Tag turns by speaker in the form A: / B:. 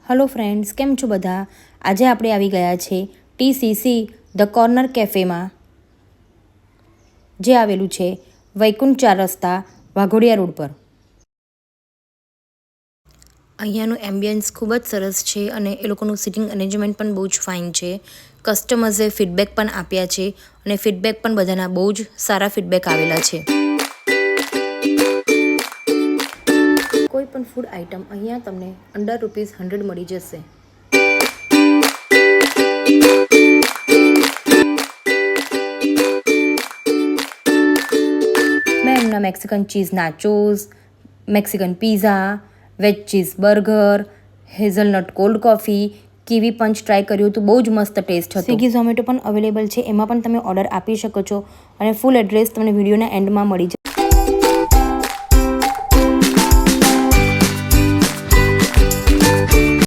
A: Hello friends, કેમ છો બધા? આજે આપણે આવી ગયા છે TCC ધ કોર્નર કેફેમાં, જે આવેલું છે વૈકુંઠ 4 રસ્તા, વાઘોડિયા રોડ પર. અહીંયાનું એમ્બિયન્સ ખૂબ જ સરસ છે અને એ લોકોનું સિટિંગ અરેન્જમેન્ટ પણ બહુ જ ફાઇન છે. કસ્ટમર્સે ફીડબેક પણ આપ્યા છે અને ફીડબેક પણ બધાના બહુ જ સારા ફીડબેક આવેલા છે. કોઈ પણ ફૂડ આઇટમ અહીંયા તમને અંડર ₹100 મળી જશે. મેં એમના Mexican cheese nachos, Mexican pizza, veg cheese burger, hazelnut cold coffee, kiwi punch try કર્યું હતું. બહુ જ મસ્ત ટેસ્ટ હતો. સ્વિગી ઝોમેટો પણ અવેલેબલ છે, એમાં પણ તમે ઓર્ડર આપી શકો છો અને ફૂલ એડ્રેસ તમને વિડીયોના એન્ડમાં મળી જશે.